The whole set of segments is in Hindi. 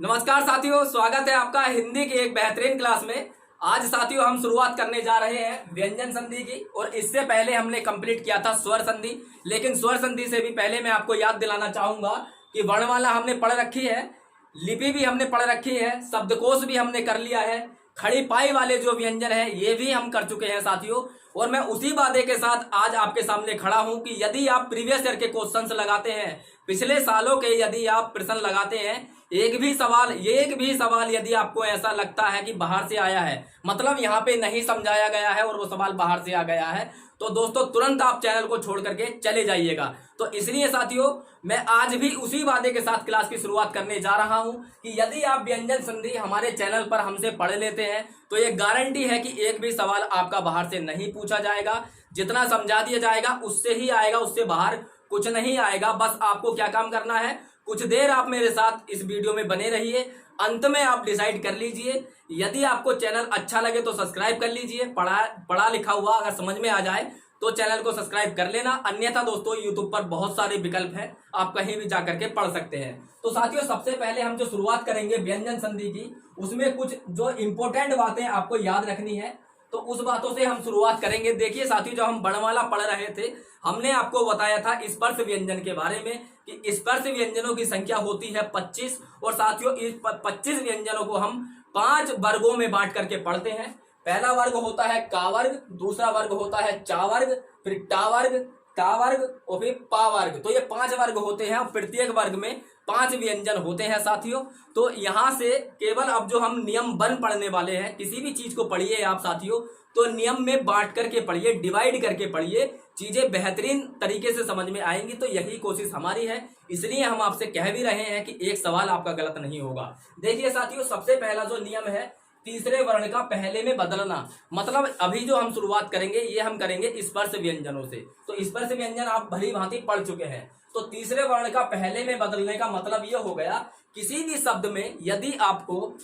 नमस्कार साथियों, स्वागत है आपका हिंदी की एक बेहतरीन क्लास में। आज साथियों हम शुरुआत करने जा रहे हैं व्यंजन संधि की। और इससे पहले हमने कंप्लीट किया था स्वर संधि। लेकिन स्वर संधि से भी पहले मैं आपको याद दिलाना चाहूंगा कि वर्णमाला हमने पढ़ रखी है, लिपि भी हमने पढ़ रखी है, शब्दकोश भी हमने कर लिया है, खड़ी पाई वाले जो व्यंजन है ये भी हम कर चुके हैं साथियों। और मैं उसी वादे के साथ आज आपके सामने खड़ा हूं कि यदि आप प्रीवियस ईयर के क्वेश्चंस लगाते हैं, पिछले सालों के यदि आप प्रश्न लगाते हैं, एक भी सवाल यदि आपको ऐसा लगता है कि बाहर से आया है, मतलब यहाँ पे नहीं समझाया गया है और वो सवाल बाहर से आ गया है, तो दोस्तों तुरंत आप चैनल को छोड़ करके चले जाइएगा। तो इसलिए साथियों मैं आज भी उसी वादे के साथ क्लास की शुरुआत करने जा रहा हूं कि यदि आप व्यंजन संधि हमारे चैनल पर हमसे पढ़ लेते हैं तो ये गारंटी है कि एक भी सवाल आपका बाहर से नहीं पूछा जाएगा। जितना समझा दिया जाएगा उससे ही आएगा, उससे बाहर कुछ नहीं आएगा। बस आपको क्या काम करना है, कुछ देर आप मेरे साथ इस वीडियो में बने रहिए, अंत में आप डिसाइड कर लीजिए। यदि आपको चैनल अच्छा लगे तो सब्सक्राइब कर लीजिए, पढ़ा लिखा हुआ अगर समझ में आ जाए तो चैनल को सब्सक्राइब कर लेना। अन्यथा दोस्तों यूट्यूब पर बहुत सारे विकल्प हैं, आप कहीं भी जाकर के पढ़ सकते हैं। तो साथियों सबसे पहले हम जो शुरुआत करेंगे व्यंजन संधि की, उसमें कुछ जो इंपॉर्टेंट बातें आपको याद रखनी है, तो उस बातों से हम शुरुआत करेंगे। देखिए साथियों, जब हम वर्णमाला पढ़ रहे थे हमने आपको बताया था स्पर्श व्यंजन के बारे में कि स्पर्श व्यंजनों की संख्या होती है 25। और साथियों इस 25 व्यंजनों को हम 5 वर्गों में बांट करके पढ़ते हैं। पहला वर्ग होता है का वर्ग, दूसरा वर्ग होता है चा वर्ग, फिर टा वर्ग, ता वर्ग और फिर पा वर्ग। तो ये 5 वर्ग होते हैं और प्रत्येक वर्ग में 5 व्यंजन होते हैं साथियों। तो यहां से केवल अब जो हम नियम बन पढ़ने वाले हैं, किसी भी चीज को पढ़िए आप साथियों तो नियम में बांट करके पढ़िए, डिवाइड करके पढ़िए, चीजें बेहतरीन तरीके से समझ में आएंगी। तो यही कोशिश हमारी है, इसलिए हम आपसे कह भी रहे हैं कि एक सवाल आपका गलत नहीं होगा। देखिए साथियों, सबसे पहला जो नियम है तीसरे वर्ण का पहले में बदलना। मतलब अभी जो हम शुरुआत करेंगे ये हम करेंगे स्पर्श व्यंजनों से। तो स्पर्श व्यंजन आप भली भांति पढ़ चुके हैं। तो तीसरे वर्ण का पहले में बदलने का मतलब ये हो गया, किसी भी शब्द में यदि आपको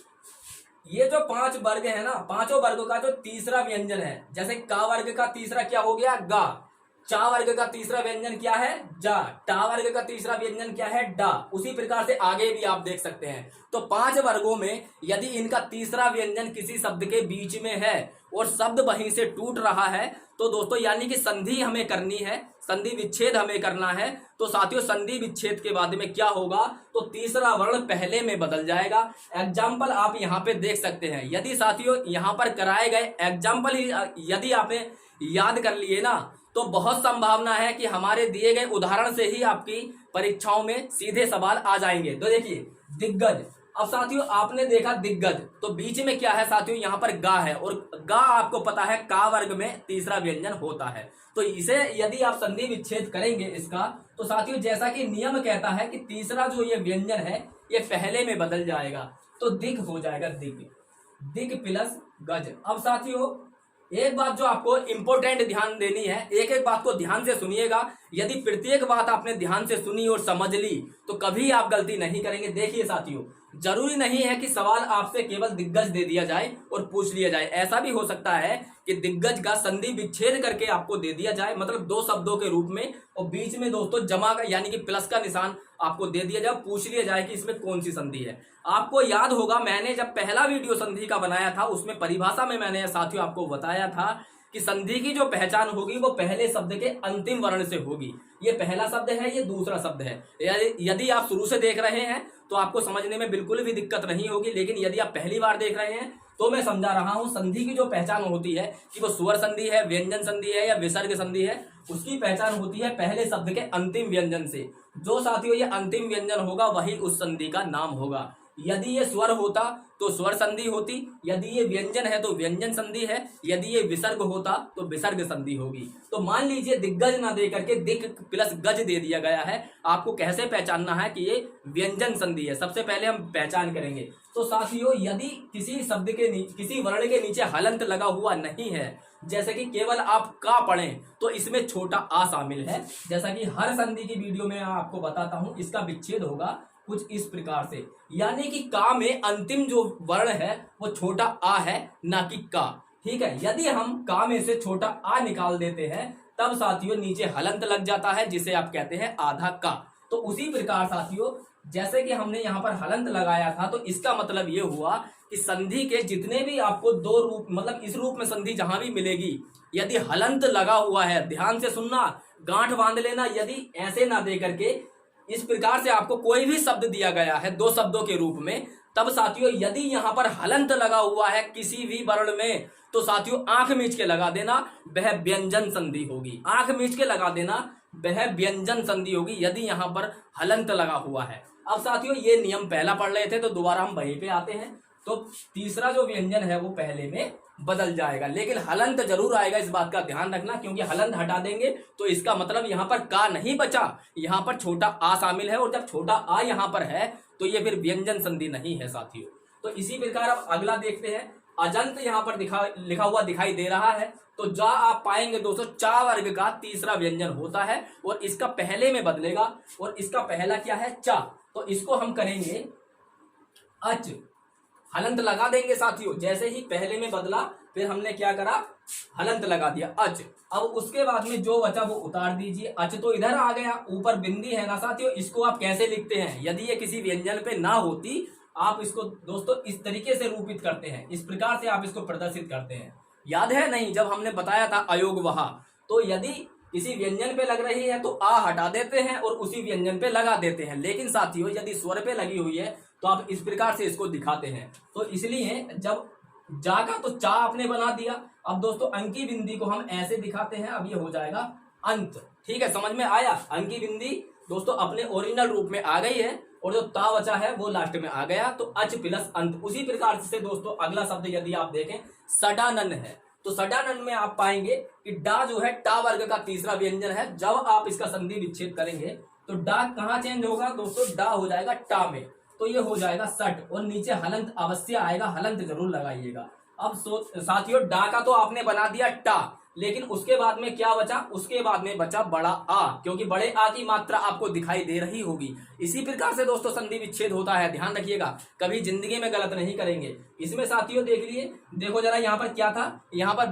ये जो 5 वर्ग है ना, पांचों वर्गों का जो तीसरा व्यंजन है, जैसे का वर्ग का तीसरा क्या हो गया गा, चा वर्ग का तीसरा व्यंजन क्या है जा, टा वर्ग का तीसरा व्यंजन क्या है डा, उसी प्रकार से आगे भी आप देख सकते हैं। तो 5 वर्गों में यदि इनका तीसरा व्यंजन किसी शब्द के बीच में है और शब्द वहीं से टूट रहा है, तो दोस्तों यानी कि संधि हमें करनी है, संधि विच्छेद हमें करना है। तो साथियों संधि विच्छेद के बाद में क्या होगा, तो तीसरा वर्ण पहले में बदल जाएगा। एग्जाम्पल आप यहाँ पे देख सकते हैं। यदि साथियों यहाँ पर कराए गए एग्जाम्पल ही यदि आपने याद कर लिए ना, तो बहुत संभावना है कि हमारे दिए गए उदाहरण से ही आपकी परीक्षाओं में सीधे सवाल आ जाएंगे। तो देखिए दिग्गज, अब साथियों आपने देखा दिग्गज, तो बीच में क्या है साथियों, यहाँ पर गा है, और गा आपको पता है का वर्ग में तीसरा व्यंजन होता है। तो इसे यदि आप संधि विच्छेद करेंगे इसका, तो साथियों जैसा कि नियम कहता है कि तीसरा जो ये व्यंजन है ये पहले में बदल जाएगा, तो दिग हो जाएगा दिग, दिग प्लस गज। अब साथियों एक बात जो आपको इंपॉर्टेंट ध्यान देनी है, एक एक बात को ध्यान से सुनिएगा। यदि प्रत्येक बात आपने ध्यान से सुनी और समझ ली तो कभी आप गलती नहीं करेंगे। देखिए साथियों, जरूरी नहीं है कि सवाल आपसे केवल दिग्गज दे दिया जाए और पूछ लिया जाए। ऐसा भी हो सकता है कि दिग्गज का संधि विच्छेद करके आपको दे दिया जाए, मतलब 2 शब्दों के रूप में, और बीच में दोस्तों जमा का यानी कि प्लस का निशान आपको दे दिया जाए, पूछ लिया जाए कि इसमें कौन सी संधि है। आपको याद होगा मैंने जब पहला वीडियो संधि का बनाया था उसमें परिभाषा में मैंने साथियों आपको बताया था कि संधि की जो पहचान होगी वो पहले शब्द के अंतिम वर्ण से होगी। ये पहला शब्द है, ये दूसरा शब्द है। यदि आप शुरू से देख रहे हैं तो आपको समझने में बिल्कुल भी दिक्कत नहीं होगी, लेकिन यदि आप पहली बार देख रहे हैं तो मैं समझा रहा हूं संधि की जो पहचान होती है कि वो स्वर संधि है, व्यंजन संधि है या विसर्ग संधि है, उसकी पहचान होती है पहले शब्द के अंतिम व्यंजन से। जो साथियों ये अंतिम व्यंजन होगा वही उस संधि का नाम होगा। यदि ये स्वर होता तो स्वर संधि होती, यदि ये व्यंजन है तो व्यंजन संधि है, यदि ये विसर्ग होता तो विसर्ग संधि होगी। तो मान लीजिए दिग्गज ना दे करके दिग प्लस गज दे दिया गया है, आपको कैसे पहचानना है कि ये व्यंजन संधि है, सबसे पहले हम पहचान करेंगे। तो साथियों यदि किसी शब्द के किसी वर्ण के नीचे हलंत लगा हुआ नहीं है, जैसे कि केवल आप का पढ़ें, तो इसमें छोटा आ शामिल है। जैसा कि हर संधि की वीडियो में आपको बताता हूं, इसका विच्छेद होगा कुछ इस प्रकार से, यानी कि का में अंतिम जो वर्ण है वो छोटा आ है, ना कि का। ठीक है, यदि हम का में से छोटा आ निकाल देते हैं तब साथियों नीचे हलंत लग जाता है, जिसे आप कहते हैं आधा का। तो उसी प्रकार साथियों जैसे कि हमने यहाँ पर हलंत लगाया था, तो इसका मतलब ये हुआ कि संधि के जितने भी आपको दो रूप, मतलब इस रूप में संधि जहां भी मिलेगी, यदि हलंत लगा हुआ है, ध्यान से सुनना, गांठ बांध लेना, यदि ऐसे ना दे करके इस प्रकार से आपको कोई भी शब्द दिया गया है दो शब्दों के रूप में, तब साथियों यदि यहां पर हलंत लगा हुआ है किसी भी वर्ण में, तो साथियों आंख मीच के लगा देना, वह व्यंजन संधि होगी। आंख मीच के लगा देना, वह व्यंजन संधि होगी यदि यहां पर हलंत लगा हुआ है। अब साथियों ये नियम पहला पढ़ रहे थे, तो दोबारा हम वहीं पे आते हैं। तो तीसरा जो व्यंजन है वो पहले में बदल जाएगा, लेकिन हलंत जरूर आएगा, इस बात का ध्यान रखना, क्योंकि हलंत हटा देंगे तो इसका मतलब यहां पर का नहीं बचा, यहां पर छोटा आ शामिल है, और जब छोटा आ यहां पर है तो ये फिर व्यंजन संधि नहीं है साथियों। तो इसी प्रकार अब अगला देखते हैं। अजंत यहां पर लिखा हुआ दिखाई दे रहा है, तो जा आप पाएंगे दोस्तों चा वर्ग का तीसरा व्यंजन होता है, और इसका पहले में बदलेगा, और इसका पहला क्या है, चा, तो इसको हम करेंगे अच, हलंत लगा देंगे साथियों। जैसे ही पहले में बदला, फिर हमने क्या करा, हलंत लगा दिया, अच। अब उसके बाद में जो बचा वो उतार दीजिए, अच तो इधर आ गया, ऊपर बिंदी है ना साथियों, इसको आप कैसे लिखते हैं, यदि ये किसी व्यंजन पे ना होती, आप इसको दोस्तों इस तरीके से रूपित करते हैं, इस प्रकार से आप इसको प्रदर्शित करते हैं। याद है नहीं, जब हमने बताया था अयोग वहा, तो यदि किसी व्यंजन पे लग रही है तो आ हटा देते हैं और उसी व्यंजन पे लगा देते हैं, लेकिन साथियों यदि स्वर पे लगी हुई है तो आप इस प्रकार से इसको दिखाते हैं। तो इसलिए जब जा का तो चा आपने बना दिया, अब दोस्तों अंकी बिंदी को हम ऐसे दिखाते हैं, अब ये हो जाएगा अंत। ठीक है, समझ में आया, अंकी बिंदी दोस्तों अपने ओरिजिनल रूप में आ गई है, और जो ता बचा है वो लास्ट में आ गया, तो अच प्लस अंत। उसी प्रकार से दोस्तों अगला शब्द यदि आप देखें, सडानन है, तो सडानन में आप पाएंगे कि डा जो है टा वर्ग का तीसरा व्यंजन है। जब आप इसका संधि विच्छेद करेंगे तो डा कहां चेंज होगा दोस्तों, डा हो जाएगा टा में, तो ये हो जाएगा सट, और नीचे हलंत अवश्य आएगा, हलंत जरूर लगाइएगा। अब साथियों डा का तो आपने बना दिया टा, लेकिन उसके बाद में क्या बचा, उसके बाद में बचा बड़ा आ, क्योंकि बड़े आ की मात्रा आपको दिखाई दे रही होगी। इसी प्रकार से दोस्तों संधि विच्छेद होता है, ध्यान रखिएगा, कभी जिंदगी में गलत नहीं करेंगे। इसमें साथियों देख लिए, देखो जरा यहाँ पर क्या था, यहाँ पर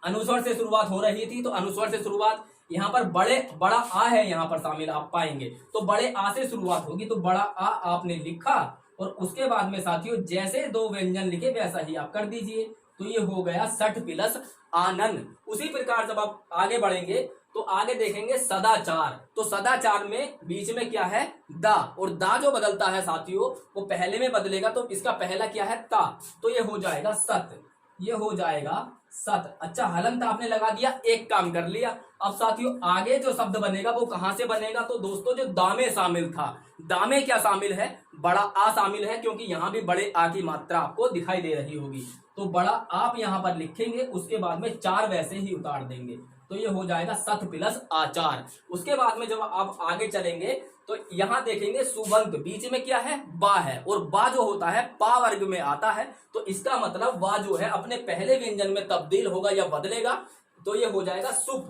अनुस्वर से शुरुआत हो रही थी, तो अनुस्वर से शुरुआत, यहाँ पर बड़ा आ है यहाँ पर शामिल, आप पाएंगे, तो बड़े आ से शुरुआत होगी, तो बड़ा आ आपने लिखा, और उसके बाद में साथियों जैसे दो व्यंजन लिखे वैसा ही आप कर दीजिए, तो ये हो गया सठ प्लस आनन। उसी प्रकार जब आप आगे बढ़ेंगे तो आगे देखेंगे सदाचार, तो सदाचार में बीच में क्या है, दा, और दा जो बदलता है साथियों वो पहले में बदलेगा, तो इसका पहला क्या है, ता, तो ये हो जाएगा सत, ये हो जाएगा सत। अच्छा, हलंत आपने लगा दिया, एक काम कर लिया। अब साथियों आगे जो शब्द बनेगा वो कहां से बनेगा, तो दोस्तों जो दामे शामिल था, दामे क्या शामिल है, बड़ा आ शामिल है, क्योंकि यहां भी बड़े आ की मात्रा आपको दिखाई दे रही होगी, तो बड़ा आप यहां पर लिखेंगे, उसके बाद में चार वैसे ही उतार देंगे, तो ये हो जाएगा सत प्लस आचार। उसके बाद में जब आप आगे चलेंगे तो यहां देखेंगे सुबंत, बीच में क्या है, बा है, और बा जो होता है पा वर्ग में आता है, तो इसका मतलब वा जो है अपने पहले व्यंजन में तब्दील होगा या बदलेगा, तो ये हो जाएगा सुप,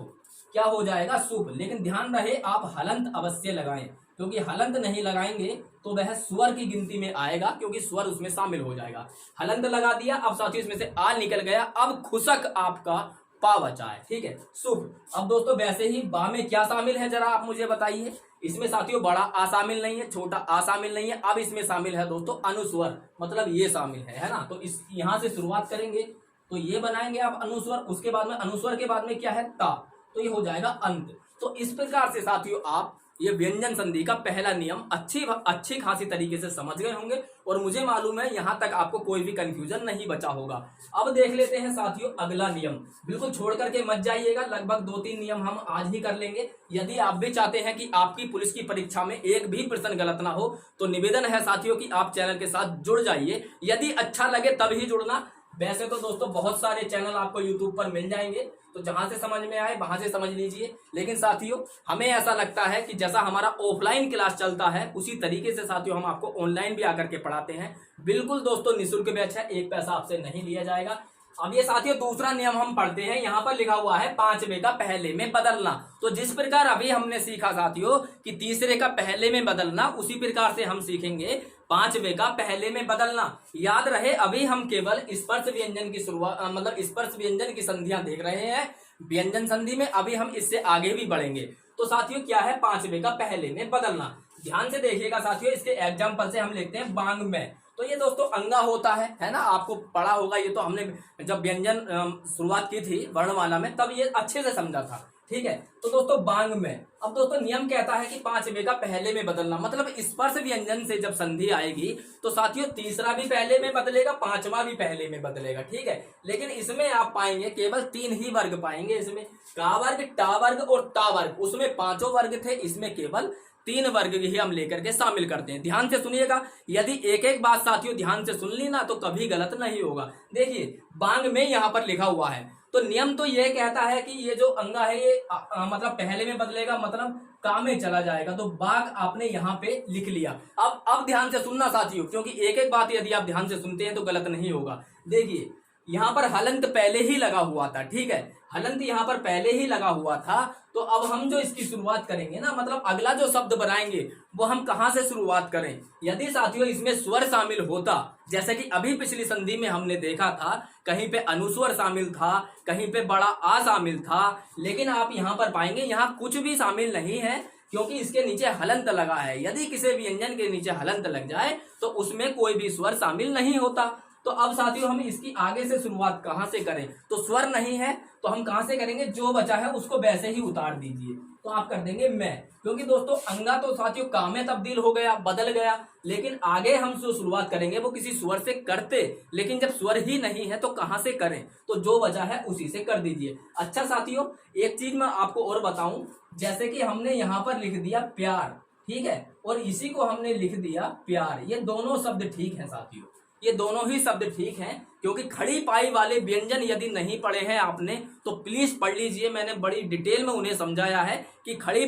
क्या हो जाएगा, सुप। लेकिन ध्यान रहे आप हलंत अवश्य लगाएं, क्योंकि हलंत नहीं लगाएंगे तो वह स्वर की गिनती में आएगा, क्योंकि स्वर उसमें शामिल हो जाएगा। हलंत लगा दिया, अब साथियों इसमें से आ निकल गया, अब खुशक आपका पा बचा है, ठीक है, शुभ। अब दोस्तों वैसे ही बा में क्या शामिल है जरा आप मुझे बताइए, इसमें साथियों बड़ा आ शामिल नहीं है, छोटा आ शामिल नहीं है, अब इसमें शामिल है दोस्तों अनुस्वर, मतलब ये शामिल है ना, तो इस यहां से शुरुआत करेंगे तो ये बनाएंगे आप अनुस्वर, उसके बाद में अनुस्वर के बाद में क्या है, ता, तो ये हो जाएगा अंत। तो इस प्रकार से साथियों आप ये व्यंजन संधि का पहला नियम अच्छी खासी तरीके से समझ गए होंगे, और मुझे मालूम है यहां तक आपको कोई भी कंफ्यूजन नहीं बचा होगा। अब देख लेते हैं साथियों अगला नियम, बिल्कुल छोड़ करके मत जाइएगा, लगभग 2-3 नियम हम आज ही कर लेंगे। यदि आप भी चाहते हैं कि आपकी पुलिस की परीक्षा में एक भी प्रश्न गलत ना हो, तो निवेदन है साथियों कि आप चैनल के साथ जुड़ जाइए, यदि अच्छा लगे तभी जुड़ना। वैसे तो दोस्तों बहुत सारे चैनल आपको यूट्यूब पर मिल जाएंगे, तो जहां से समझ में आए वहां से समझ लीजिए, लेकिन साथियों हमें ऐसा लगता है कि जैसा हमारा ऑफलाइन क्लास चलता है उसी तरीके से साथियों हम आपको ऑनलाइन भी आकर के पढ़ाते हैं। बिल्कुल दोस्तों निःशुल्क बैच है, एक पैसा आपसे नहीं लिया जाएगा। अब ये साथियों दूसरा नियम हम पढ़ते हैं, यहाँ पर लिखा हुआ है 5वें का पहले में बदलना। तो जिस प्रकार अभी हमने सीखा साथियों कि तीसरे का पहले में बदलना, उसी प्रकार से हम सीखेंगे 5वें का पहले में बदलना। याद रहे अभी हम केवल स्पर्श व्यंजन की शुरुआत, मतलब स्पर्श व्यंजन की संधियां देख रहे हैं व्यंजन संधि में, अभी हम इससे आगे भी बढ़ेंगे। तो साथियों क्या है, 5वें का पहले में बदलना। ध्यान से देखिएगा साथियों, इसके एग्जाम्पल से हम लिखते हैं बांग में। तो ये दोस्तों अंगा होता है ना, आपको पढ़ा होगा ये तो, हमने जब व्यंजन शुरुआत की थी वर्णमाला में तब ये अच्छे से समझा था। ठीक है, तो दोस्तों बांग में अब दोस्तों नियम कहता है कि 5वें का पहले में बदलना, मतलब स्पर्श व्यंजन से जब संधि आएगी तो साथियों तीसरा भी पहले में बदलेगा, 5वां भी पहले में बदलेगा। ठीक है, लेकिन इसमें आप पाएंगे केवल 3 ही वर्ग पाएंगे, इसमें का वर्ग, टा वर्ग और ता वर्ग। उसमें 5 वर्ग थे, इसमें केवल 3 वर्ग ही हम लेकर के शामिल करते हैं। ध्यान से सुनिएगा, यदि एक एक बात साथियों ध्यान से सुन ली ना तो कभी गलत नहीं होगा। देखिए बांग में यहाँ पर लिखा हुआ है, तो नियम तो यह कहता है कि ये जो अंगा है ये मतलब पहले में बदलेगा, मतलब का में चला जाएगा। तो बाघ आपने यहाँ पे लिख लिया। अब ध्यान से सुनना साथियों, क्योंकि एक एक बात यदि आप ध्यान से सुनते हैं तो गलत नहीं होगा। देखिए यहाँ पर हलंत पहले ही लगा हुआ था। ठीक है, हलंत यहाँ पर पहले ही लगा हुआ था। तो अब हम जो इसकी शुरुआत करेंगे ना, मतलब अगला जो शब्द बनाएंगे वो हम कहां से शुरुआत करें। यदि साथियों इसमें स्वर शामिल होता, जैसे कि अभी पिछली संधि में हमने देखा था कहीं पे अनुस्वर शामिल था, कहीं पे बड़ा आ शामिल था, लेकिन आप यहाँ पर पाएंगे यहाँ कुछ भी शामिल नहीं है, क्योंकि इसके नीचे हलंत लगा है। यदि किसी व्यंजन के नीचे हलंत लग जाए तो उसमें कोई भी स्वर शामिल नहीं होता। तो अब साथियों हम इसकी आगे से शुरुआत कहां से करें, तो स्वर नहीं है तो हम कहां से करेंगे, जो बचा है उसको वैसे ही उतार दीजिए। तो आप कर देंगे मैं, क्योंकि दोस्तों अंगा तो साथियों का में तब्दील हो गया, बदल गया, लेकिन आगे हम जो शुरुआत करेंगे वो किसी स्वर से करते, लेकिन जब स्वर ही नहीं है तो कहां से करें, तो जो बचा है उसी से कर दीजिए। अच्छा साथियों एक चीज मैं आपको और बताऊं, जैसे कि हमने यहाँ पर लिख दिया प्यार, ठीक है, और इसी को हमने लिख दिया प्यार। ये दोनों शब्द ठीक है साथियों, ये दोनों ही शब्द ठीक हैं, क्योंकि खड़ी पाई वाले व्यंजन यदि नहीं पढ़े हैं आपने तो प्लीज पढ़ लीजिए। मैंने बड़ी डिटेल में उन्हें समझाया है कि खड़ी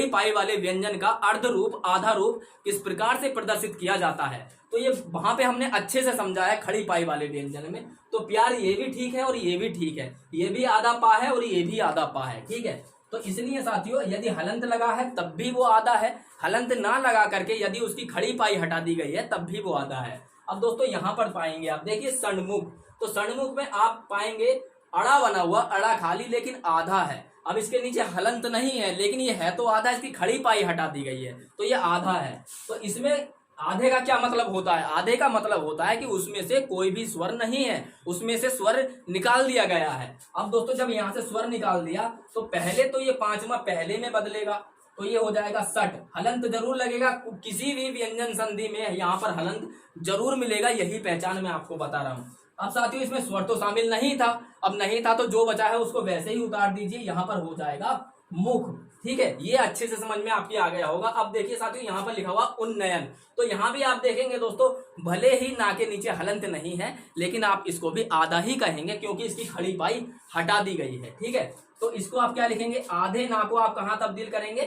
पाई वाले व्यंजन का अर्ध रूप, आधा रूप किस प्रकार से प्रदर्शित किया जाता है। तो ये वहां पे हमने अच्छे से समझाया है खड़ी पाई वाले व्यंजन में। तो प्यार ये भी ठीक है और ये भी ठीक है, ये भी आधा पा है और ये भी आधा पा है। ठीक है, तो इसलिए साथियों यदि हलंत लगा है तब भी वो आधा है, हलंत ना लगा करके यदि उसकी खड़ी पाई हटा दी गई है तब भी वो आधा है। अब दोस्तों यहाँ पर पाएंगे आप, देखिए षणमुख, तो षणमुख में आप पाएंगे अड़ा बना हुआ, अड़ा खाली लेकिन आधा है। अब इसके नीचे हलंत नहीं है लेकिन ये है तो आधा, इसकी खड़ी पाई हटा दी गई है तो ये आधा है। तो इसमें आधे का क्या मतलब होता है, आधे का मतलब होता है कि उसमें से कोई भी स्वर नहीं है, उसमें से स्वर निकाल दिया गया है। अब दोस्तों जब यहाँ से स्वर निकाल दिया तो पहले तो ये 5वां पहले में बदलेगा, तो ये हो जाएगा सट। हलंत जरूर लगेगा, किसी भी व्यंजन संधि में यहाँ पर हलंत जरूर मिलेगा, यही पहचान मैं आपको बता रहा हूँ। अब साथियों इसमें स्वर तो शामिल नहीं था, अब नहीं था तो जो बचा है उसको वैसे ही उतार दीजिए, यहाँ पर हो जाएगा मुख। ठीक है, ये अच्छे से समझ में आपकी आ गया होगा। अब देखिए साथियों यहाँ पर लिखा हुआ उन्नयन, तो यहाँ भी आप देखेंगे दोस्तों भले ही ना के नीचे हलंत नहीं है लेकिन आप इसको भी आधा ही कहेंगे क्योंकि इसकी खड़ी पाई हटा दी गई है। ठीक है, तो इसको आप क्या लिखेंगे, आधे ना को आप कहाँ तब्दील करेंगे,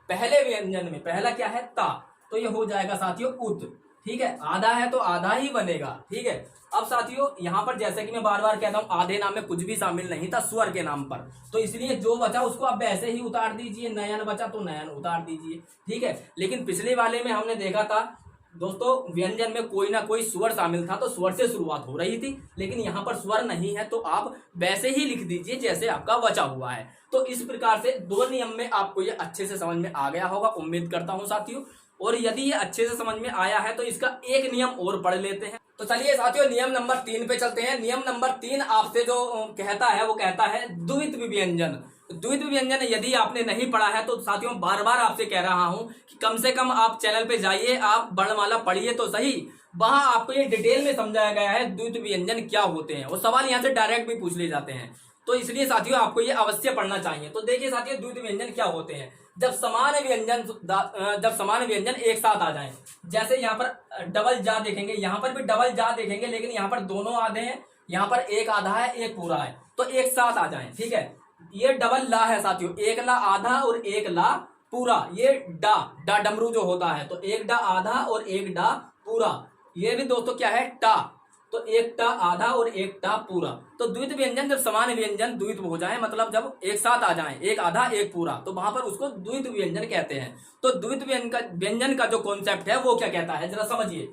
पहले व्यंजन में। पहला क्या है ता, तो ये हो जाएगा साथियों उत। ठीक है, आधा है तो आधा ही बनेगा। ठीक है, अब साथियों यहाँ पर जैसे कि मैं बार बार कहता हूँ आधे नाम में कुछ भी शामिल नहीं था स्वर के नाम पर, तो इसलिए जो बचा उसको आप वैसे ही उतार दीजिए। नयन बचा तो नयन उतार दीजिए। ठीक है, लेकिन पिछले वाले में हमने देखा था दोस्तों व्यंजन में कोई ना कोई स्वर शामिल था तो स्वर से शुरुआत हो रही थी, लेकिन यहाँ पर स्वर नहीं है तो आप वैसे ही लिख दीजिए जैसे आपका बचा हुआ है। तो इस प्रकार से 2 नियम में आपको ये अच्छे से समझ में आ गया होगा, उम्मीद करता हूँ साथियों। और यदि ये अच्छे से समझ में आया है तो इसका एक नियम और पढ़ लेते हैं। तो चलिए साथियों नियम नंबर 3 पे चलते हैं। नियम नंबर 3 आपसे जो कहता है वो कहता है द्वित्व व्यंजन। द्वित्व व्यंजन यदि आपने नहीं पढ़ा है तो साथियों बार बार आपसे कह रहा हूं कि कम से कम आप चैनल पे जाइए, आप वर्णमाला पढ़िए तो सही, वहां आपको ये डिटेल में समझाया गया है द्वित्व व्यंजन क्या होते हैं। वो सवाल यहाँ से डायरेक्ट भी पूछ ले जाते हैं, तो इसलिए साथियों आपको ये अवश्य पढ़ना चाहिए। तो देखिए साथियों द्वित्व व्यंजन क्या होते हैं, जब समान व्यंजन एक साथ आ जाएं। जैसे यहाँ पर डबल जा देखेंगे, यहाँ पर भी डबल जा देखेंगे, लेकिन यहाँ पर दोनों आधे हैं, यहाँ पर एक आधा है एक पूरा है, तो एक साथ आ जाएं। ठीक है, ये डबल ला है साथियों, एक ला आधा और एक ला पूरा। ये डा डा डमरू जो होता है, तो एक डा आधा और एक डा पूरा। ये भी दोस्तों क्या है टा, तो एक टा आधा और एक टा पूरा। तो द्वित्व व्यंजन जब समान व्यंजन द्वित्व हो जाए, मतलब जब एक साथ आ जाए, एक आधा एक पूरा, तो वहां पर उसको द्वित्व व्यंजन कहते हैं। तो द्वित्व व्यंजन का जो कॉन्सेप्ट है वो क्या कहता है जरा समझिए।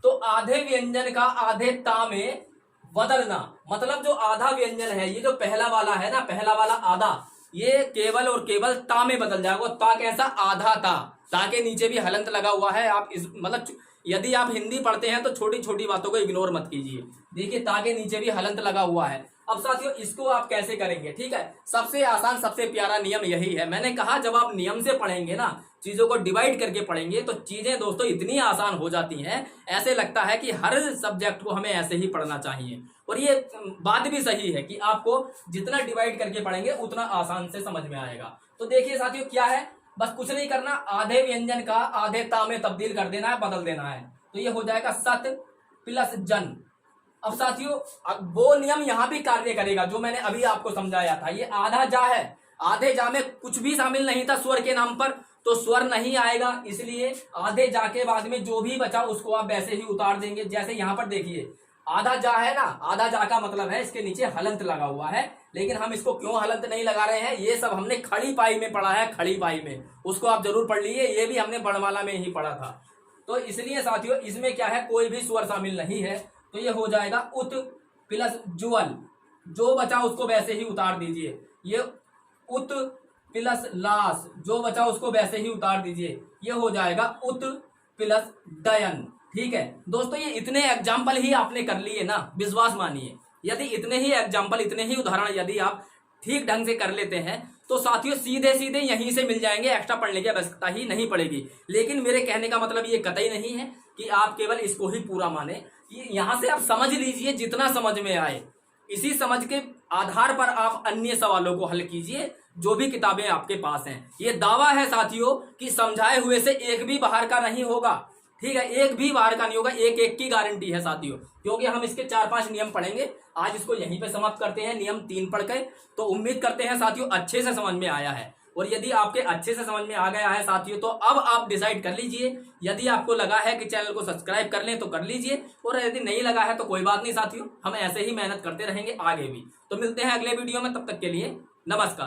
तो आधे व्यंजन का आधे ता में बदलना, मतलब जो आधा व्यंजन है, ये जो पहला वाला है ना, पहला वाला आधा, ये केवल और केवल ता में बदल जाएगा। ता कैसा? आधा ता। ता के नीचे भी हलंत लगा हुआ है। आप इस मतलब यदि आप हिंदी पढ़ते हैं तो छोटी छोटी बातों को इग्नोर मत कीजिए। देखिए ता के नीचे भी हलंत लगा हुआ है। अब साथियों इसको आप कैसे करेंगे? ठीक है, सबसे आसान सबसे प्यारा नियम यही है। मैंने कहा जब आप नियम से पढ़ेंगे ना, चीजों को डिवाइड करके पढ़ेंगे तो चीजें दोस्तों इतनी आसान हो जाती हैं, ऐसे लगता है कि हर सब्जेक्ट को हमें ऐसे ही पढ़ना चाहिए। और ये बात भी सही है कि आपको जितना डिवाइड करके पढ़ेंगे उतना आसान से समझ में आएगा। तो देखिए साथियों क्या है, बस कुछ नहीं करना, आधे व्यंजन का आधे ता में तब्दील कर देना है, बदल देना है। तो ये हो जाएगा सत प्लस जन। अब साथियों अब वो नियम यहां भी कार्य करेगा जो मैंने अभी आपको समझाया था। ये आधा जा है, आधे जा में कुछ भी शामिल नहीं था स्वर के नाम पर, तो स्वर नहीं आएगा, इसलिए आधे जा के बाद में जो भी बचा उसको आप वैसे ही उतार देंगे। जैसे यहां पर देखिए आधा जा है ना, आधा जा का मतलब है इसके नीचे हलंत लगा हुआ है, लेकिन हम इसको क्यों हलंत नहीं लगा रहे हैं, ये सब हमने खड़ी पाई में पढ़ा है। खड़ी पाई में उसको आप जरूर पढ़ लीजिए, ये भी हमने बड़माला में ही पढ़ा था। तो इसलिए साथियों इसमें क्या है, कोई भी स्वर शामिल नहीं है। तो ये हो जाएगा उत प्लस जुअल, जो बचा उसको वैसे ही उतार दीजिए। ये उत प्लस लास, जो बचा उसको वैसे ही उतार दीजिए। ये हो जाएगा उत प्लस डयन। ठीक है दोस्तों, ये इतने एग्जाम्पल ही आपने कर लिए ना, विश्वास मानिए, यदि इतने ही एग्जाम्पल इतने ही उदाहरण यदि आप ठीक ढंग से कर लेते हैं तो साथियों सीधे सीधे यहीं से मिल जाएंगे, एक्स्ट्रा पढ़ने की आवश्यकता ही नहीं पड़ेगी। लेकिन मेरे कहने का मतलब ये कतई नहीं है कि आप केवल इसको ही पूरा माने। यहां से आप समझ लीजिए जितना समझ में आए, इसी समझ के आधार पर आप अन्य सवालों को हल कीजिए जो भी किताबें आपके पास हैं। ये दावा है साथियों कि समझाए हुए से एक भी बाहर का नहीं होगा। ठीक है, एक भी बाहर का नहीं होगा, एक एक की गारंटी है साथियों, क्योंकि हम इसके 4-5 नियम पढ़ेंगे। आज इसको यहीं पे समाप्त करते हैं, नियम 3 पढ़ के। तो उम्मीद करते हैं साथियों अच्छे से समझ में आया है। और यदि आपके अच्छे से समझ में आ गया है साथियों तो अब आप डिसाइड कर लीजिए। यदि आपको लगा है कि चैनल को सब्सक्राइब कर लें तो कर लीजिए, और यदि नहीं लगा है तो कोई बात नहीं साथियों, हम ऐसे ही मेहनत करते रहेंगे आगे भी। तो मिलते हैं अगले वीडियो में, तब तक के लिए नमस्कार।